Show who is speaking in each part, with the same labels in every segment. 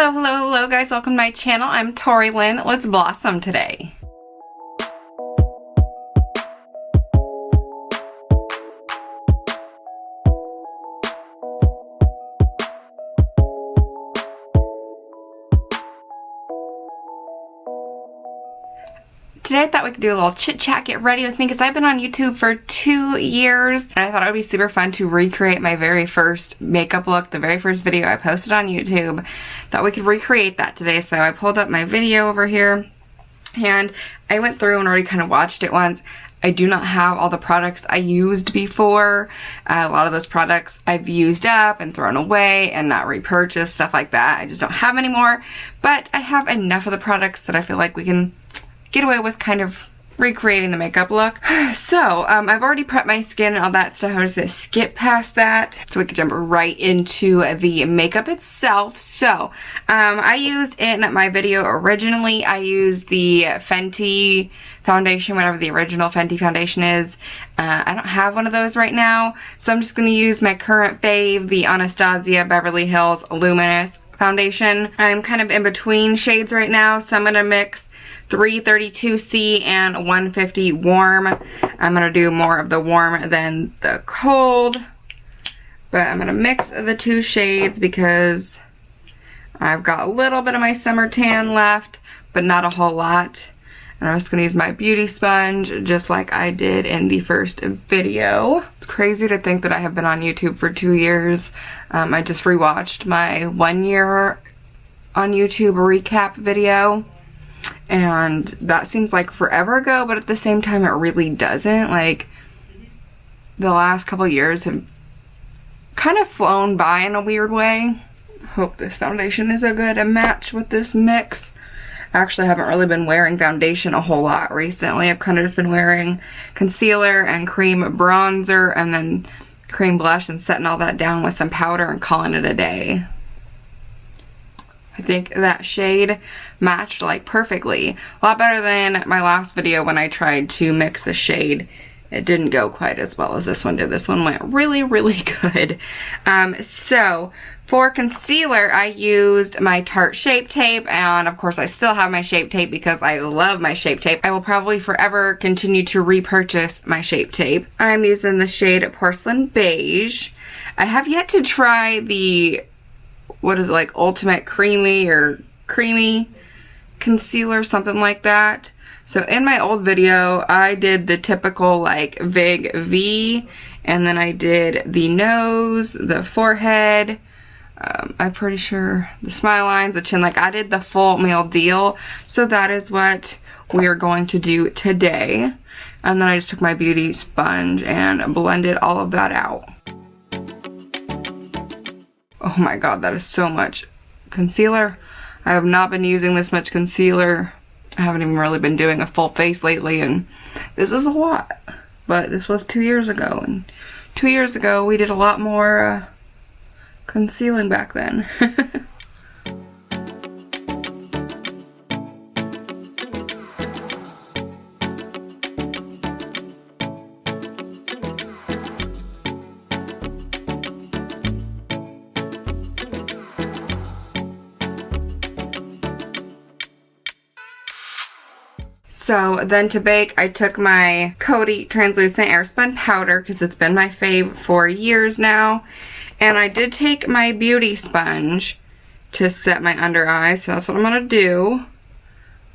Speaker 1: Hello, hello, hello guys, welcome to my channel. I'm Tori Lynn. Let's blossom today. Today I thought we could do a little chit chat, get ready with me, because I've been on YouTube for 2 years and I thought it would be super fun to recreate my very first makeup look, the very first video I posted on YouTube. Thought we could recreate that today, so I pulled up my video over here and I went through and already kind of watched it once. I do not have all the products I used before. A lot of those products I've used up and thrown away and not repurchased, stuff like that. I just don't have anymore, but I have enough of the products that I feel like we can get away with kind of recreating the makeup look. So, I've already prepped my skin and all that stuff. I'm just gonna skip past that so we can jump right into the makeup itself. So, I used in my video originally, I used the Fenty foundation, whatever the original Fenty foundation is. I don't have one of those right now, so I'm just gonna use my current fave, the Anastasia Beverly Hills Luminous foundation. I'm kind of in between shades right now, so I'm gonna mix 332C and 150 warm. I'm going to do more of the warm than the cold, but I'm going to mix the two shades because I've got a little bit of my summer tan left, but not a whole lot. And I'm just going to use my beauty sponge just like I did in the first video. It's crazy to think that I have been on YouTube for 2 years. I just rewatched my 1 year on YouTube recap video. And that seems like forever ago, but at the same time it really doesn't. Like, the last couple years have kind of flown by in a weird way. Hope this foundation is a good match with this mix. Actually, I haven't really been wearing foundation a whole lot recently. I've kind of just been wearing concealer and cream bronzer and then cream blush and setting all that down with some powder and calling it a day. I think that shade matched like perfectly. A lot better than my last video when I tried to mix a shade. It didn't go quite as well as this one did. This one went really, really good. So for concealer, I used my Tarte Shape Tape, and of course I still have my Shape Tape because I love my Shape Tape. I will probably forever continue to repurchase my Shape Tape. I'm using the shade Porcelain Beige. I have yet to try the, what is it, like Ultimate Creamy or Creamy concealer, something like that. So in my old video, I did the typical like Vig V, and then I did the nose, the forehead, I'm pretty sure the smile lines, the chin, like I did the full meal deal. So that is what we are going to do today. And then I just took my beauty sponge and blended all of that out. Oh my god, that is so much concealer. I have not been using this much concealer. I haven't even really been doing a full face lately, and this is a lot. But this was 2 years ago, and 2 years ago we did a lot more concealing back then. So then to bake, I took my Coty Translucent Airspun Powder because it's been my fave for years now. And I did take my beauty sponge to set my under eye, so that's what I'm going to do.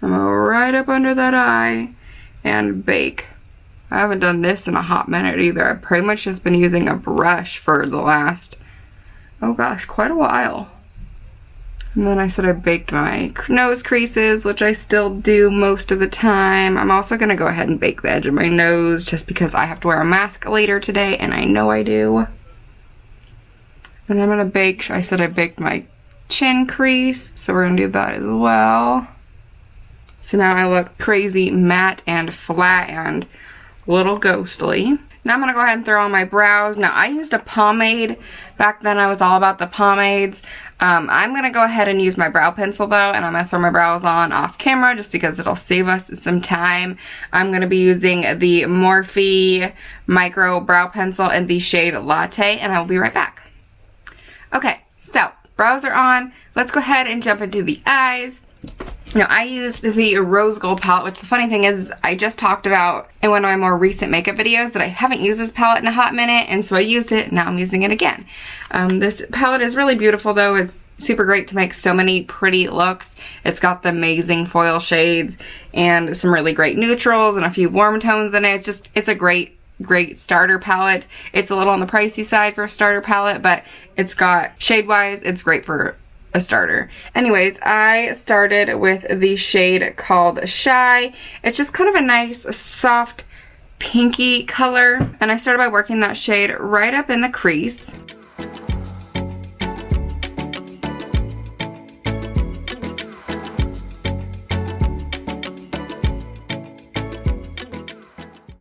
Speaker 1: I'm going to go right up under that eye and bake. I haven't done this in a hot minute either. I've pretty much just been using a brush for the last, oh gosh, quite a while. And then I said I baked my nose creases, which I still do most of the time. I'm also going to go ahead and bake the edge of my nose just because I have to wear a mask later today, and I know I do. And I'm going to bake, I said I baked my chin crease, so we're going to do that as well. So now I look crazy matte and flat and a little ghostly. Now I'm going to go ahead and throw on my brows. Now I used a pomade. Back then I was all about the pomades. I'm going to go ahead and use my brow pencil though, and I'm going to throw my brows on off camera just because it'll save us some time. I'm going to be using the Morphe Micro Brow Pencil in the shade Latte, and I will be right back. Okay, so brows are on, let's go ahead and jump into the eyes. Now, I used the rose gold palette, which the funny thing is I just talked about in one of my more recent makeup videos that I haven't used this palette in a hot minute, and so I used it, now I'm using it again. This palette is really beautiful though. It's super great to make so many pretty looks. It's got the amazing foil shades and some really great neutrals and a few warm tones in it. It's a great starter palette. It's a little on the pricey side for a starter palette, but it's got shade-wise, it's great for a starter. Anyways, I started with the shade called Shy. It's just kind of a nice, soft, pinky color, and I started by working that shade right up in the crease.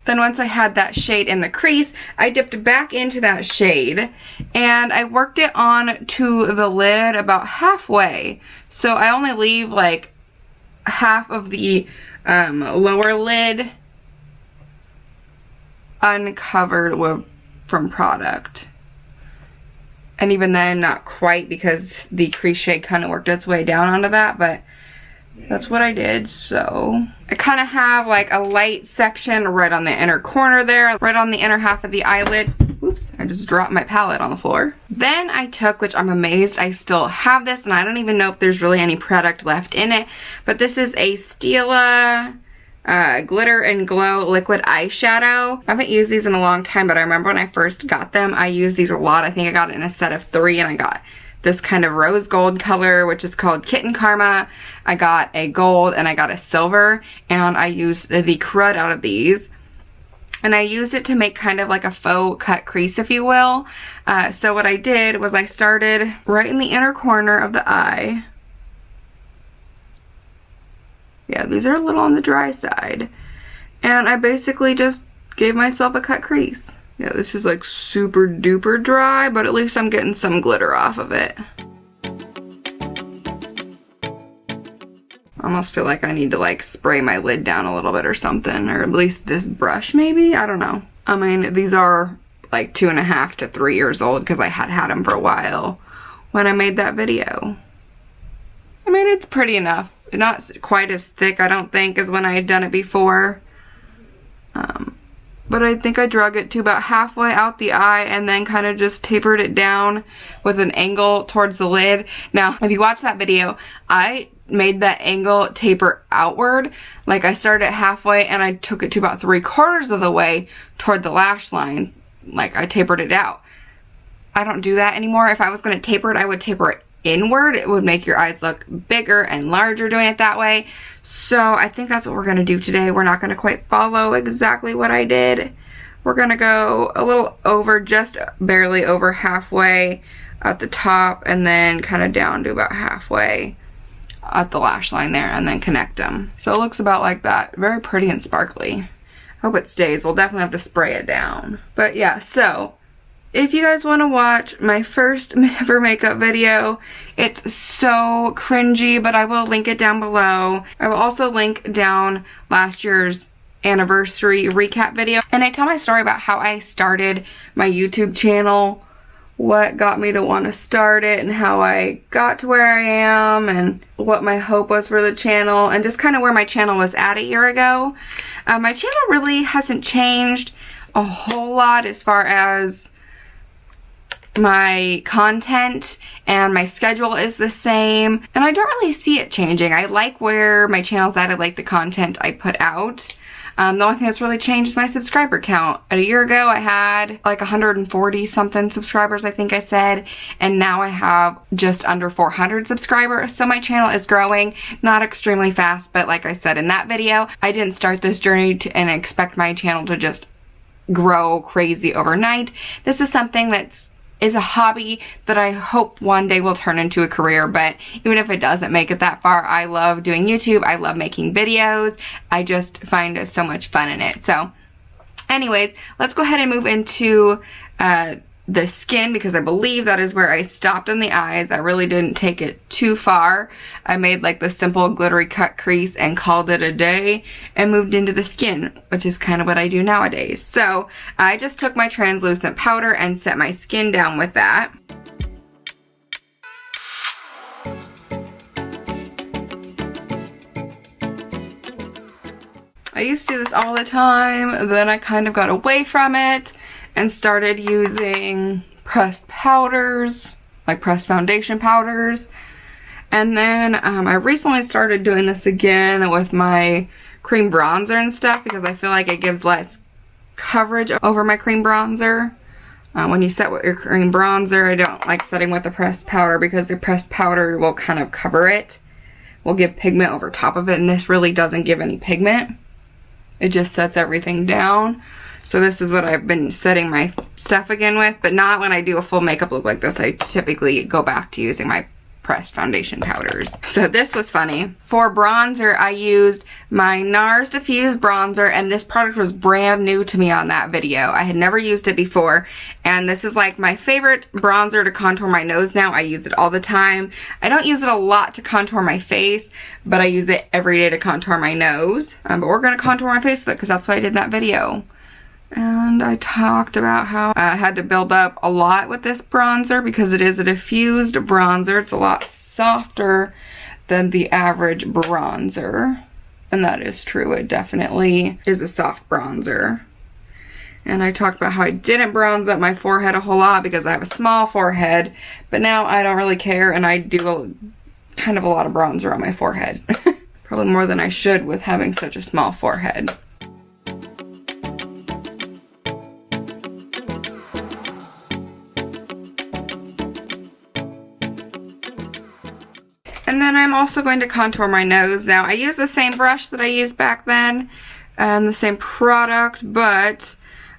Speaker 1: Then once I had that shade in the crease, I dipped back into that shade and I worked it on to the lid about halfway. So I only leave like half of the lower lid uncovered from product. And even then, not quite, because the crease shade kind of worked its way down onto that, but that's what I did. So I kind of have like a light section right on the inner corner there, right on the inner half of the eyelid. Oops, I just dropped my palette on the floor. Then I took, which I'm amazed I still have this, and I don't even know if there's really any product left in it, but this is a Stila Glitter and Glow liquid eyeshadow. I haven't used these in a long time, but I remember when I first got them, I used these a lot. I think I got it in a set of 3, and I got this kind of rose gold color, which is called Kitten Karma. I got a gold and I got a silver, and I used the crud out of these. And I used it to make kind of like a faux cut crease, if you will. So what I did was I started right in the inner corner of the eye. Yeah, these are a little on the dry side. And I basically just gave myself a cut crease. Yeah, this is like super duper dry, but at least I'm getting some glitter off of it. I almost feel like I need to like spray my lid down a little bit or something, or at least this brush maybe, I don't know. I mean, these are like 2.5 to 3 years old because I had them for a while when I made that video. I mean, it's pretty enough. Not quite as thick, I don't think, as when I had done it before. But I think I drug it to about halfway out the eye and then kind of just tapered it down with an angle towards the lid. Now, if you watch that video, I made that angle taper outward. Like, I started at halfway and I took it to about 3/4 of the way toward the lash line. Like, I tapered it out. I don't do that anymore. If I was going to taper it, I would taper it inward. It would make your eyes look bigger and larger doing it that way. So I think that's what we're going to do today. We're not going to quite follow exactly what I did. We're going to go a little over, just barely over halfway at the top, and then kind of down to about halfway at the lash line there, and then connect them. So it looks about like that. Very pretty and sparkly. Hope it stays. We'll definitely have to spray it down. But yeah, so if you guys want to watch my first ever makeup video, it's so cringy, but I will link it down below. I will also link down last year's anniversary recap video. And I tell my story about how I started my YouTube channel, what got me to want to start it, and how I got to where I am, and what my hope was for the channel, and just kind of where my channel was at a year ago. My channel really hasn't changed a whole lot as far as my content, and my schedule is the same, and I don't really see it changing. I like where my channel's at. I like the content I put out. The only thing that's really changed is my subscriber count. A year ago, I had like 140 something subscribers, I think I said, and now I have just under 400 subscribers. So my channel is growing, not extremely fast, but like I said in that video, I didn't start this journey and expect my channel to just grow crazy overnight. This is something that's is a hobby that I hope one day will turn into a career, but even if it doesn't make it that far, I love doing YouTube. I love making videos. I just find so much fun in it. So anyways, let's go ahead and move into the skin, because I believe that is where I stopped on the eyes. I really didn't take it too far. I made like the simple glittery cut crease and called it a day and moved into the skin, which is kind of what I do nowadays. So I just took my translucent powder and set my skin down with that. used to do this all the time, then I kind of got away from it and started using pressed powders, like pressed foundation powders. And then I recently started doing this again with my cream bronzer and stuff because I feel like it gives less coverage over my cream bronzer. When you set with your cream bronzer, I don't like setting with the pressed powder because the pressed powder will kind of cover it, will give pigment over top of it, and this really doesn't give any pigment. It just sets everything down. So this is what I've been setting my stuff again with, but not when I do a full makeup look like this. I typically go back to using my pressed foundation powders. So this was funny. For bronzer, I used my NARS Diffuse Bronzer, and this product was brand new to me on that video. I had never used it before, and this is like my favorite bronzer to contour my nose now. I use it all the time. I don't use it a lot to contour my face, but I use it every day to contour my nose. But we're gonna contour my face with it because that's why I did in that video. And I talked about how I had to build up a lot with this bronzer because it is a diffused bronzer. It's a lot softer than the average bronzer. And that is true. It definitely is a soft bronzer. And I talked about how I didn't bronze up my forehead a whole lot because I have a small forehead. But now I don't really care, and I do kind of a lot of bronzer on my forehead. Probably more than I should with having such a small forehead. And then I'm also going to contour my nose. Now, I use the same brush that I used back then and the same product, but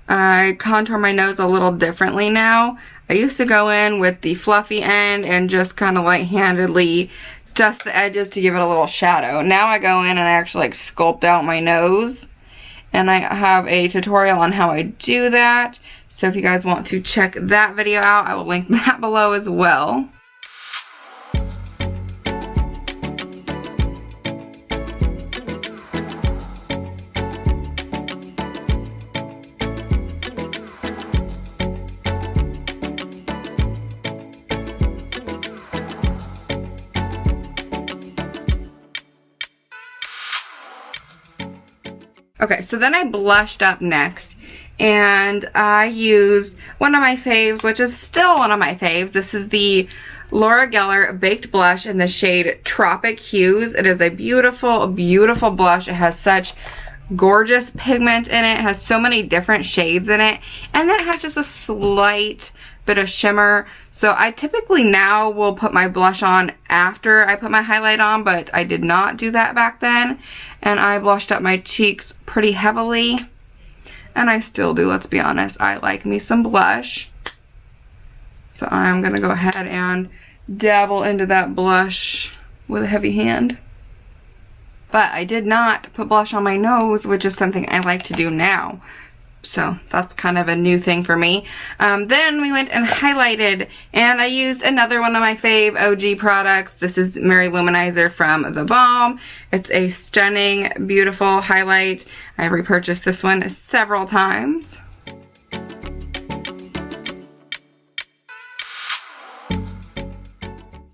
Speaker 1: I contour my nose a little differently now. I used to go in with the fluffy end and just kind of light-handedly dust the edges to give it a little shadow. Now I go in and I actually like sculpt out my nose. And I have a tutorial on how I do that. So if you guys want to check that video out, I will link that below as well. Okay, so then I blushed up next, and I used one of my faves, which is still one of my faves. This is the Laura Geller Baked Blush in the shade Tropic Hues. It is a beautiful, beautiful blush. It has such gorgeous pigment in it. It has so many different shades in it, and then it has just a slight bit of shimmer. So I typically now will put my blush on after I put my highlight on, but I did not do that back then. And I blushed up my cheeks pretty heavily, and I still do, let's be honest. I like me some blush. So I'm gonna go ahead and dabble into that blush with a heavy hand. But I did not put blush on my nose, which is something I like to do now. So that's kind of a new thing for me. Then we went and highlighted, and I used another one of my fave OG products. This is Mary Luminizer from The Balm. It's a stunning, beautiful highlight. I repurchased this one several times.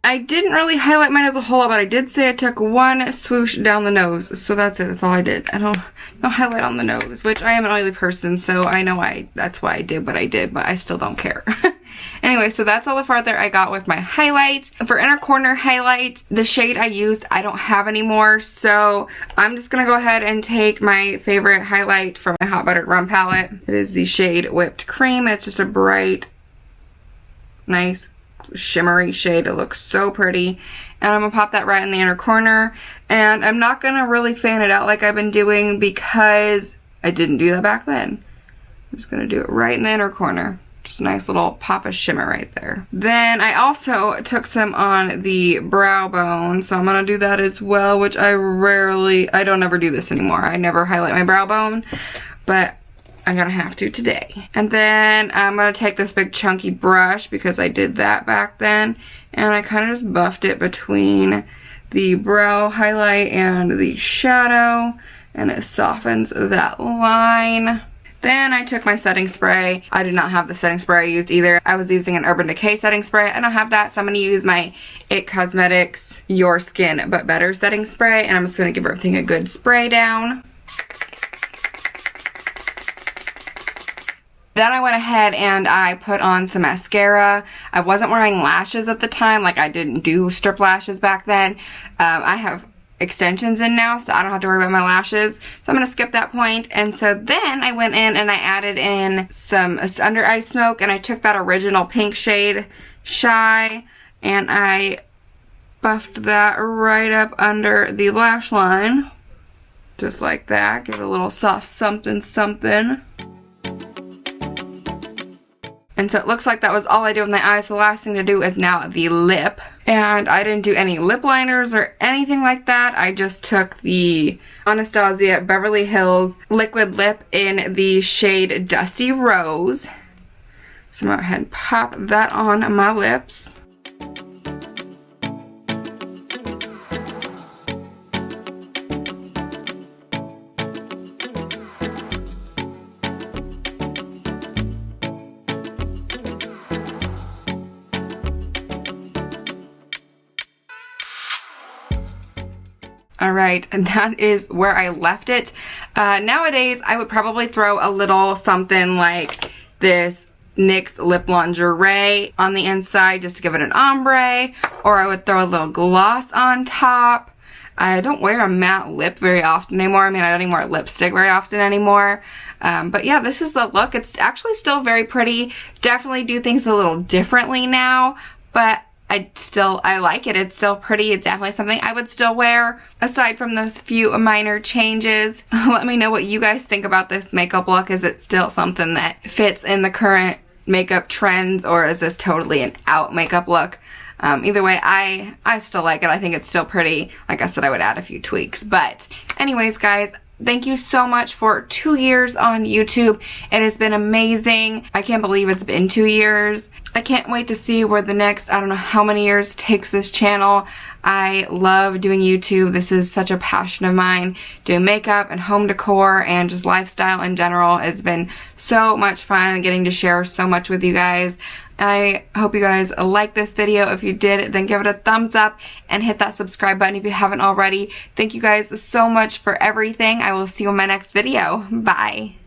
Speaker 1: I didn't really highlight mine as a whole lot, but I did say I took one swoosh down the nose. So that's it. That's all I did. I don't highlight on the nose, which I am an oily person, so I know that's why I did what I did, but I still don't care. Anyway, so that's all the farther I got with my highlights. For inner corner highlight, the shade I used, I don't have anymore, so I'm just going to go ahead and take my favorite highlight from my Hot Buttered Rum palette. It is the shade Whipped Cream. It's just a bright, nice, shimmery shade. It looks so pretty, and I'm gonna pop that right in the inner corner, and I'm not gonna really fan it out like I've been doing because I didn't do that back then. I'm just gonna do it right in the inner corner. Just a nice little pop of shimmer right there. Then I also took some on the brow bone, so I'm gonna do that as well, which I don't ever do this anymore. I never highlight my brow bone, but I'm gonna have to today. And then I'm gonna take this big chunky brush because I did that back then, and I kind of just buffed it between the brow highlight and the shadow, and it softens that line. Then I took my setting spray. I did not have the setting spray I used either. I was using an Urban Decay setting spray. I don't have that, so I'm gonna use my IT Cosmetics Your Skin But Better setting spray, and I'm just gonna give everything a good spray down. Then I went ahead and I put on some mascara. I wasn't wearing lashes at the time, like I didn't do strip lashes back then. I have extensions in now, so I don't have to worry about my lashes. So I'm going to skip that point. And so then I went in and I added in some under eye smoke, and I took that original pink shade, Shy, and I buffed that right up under the lash line. Just like that. Give it a little soft something something. And so it looks like that was all I did with my eyes. So the last thing to do is now the lip. And I didn't do any lip liners or anything like that. I just took the Anastasia Beverly Hills liquid lip in the shade Dusty Rose. So I'm going to go ahead and pop that on my lips. Alright, and that is where I left it. Nowadays, I would probably throw a little something like this NYX Lip Lingerie on the inside just to give it an ombre, or I would throw a little gloss on top. I don't wear a matte lip very often anymore. I mean, I don't even wear lipstick very often anymore. But yeah, this is the look. It's actually still very pretty. Definitely do things a little differently now, but I like it. It's still pretty. It's definitely something I would still wear, aside from those few minor changes. Let me know what you guys think about this makeup look. Is it still something that fits in the current makeup trends, or is this totally an out makeup look? Either way, I still like it. I think it's still pretty. Like I said, I would add a few tweaks. But anyways, guys, thank you so much for 2 years on YouTube. It has been amazing. I can't believe it's been 2 years. I can't wait to see where the next, I don't know how many years takes this channel. I love doing YouTube. This is such a passion of mine. Doing makeup and home decor and just lifestyle in general. It's been so much fun getting to share so much with you guys. I hope you guys like this video. If you did, then give it a thumbs up and hit that subscribe button if you haven't already. Thank you guys so much for everything. I will see you in my next video. Bye.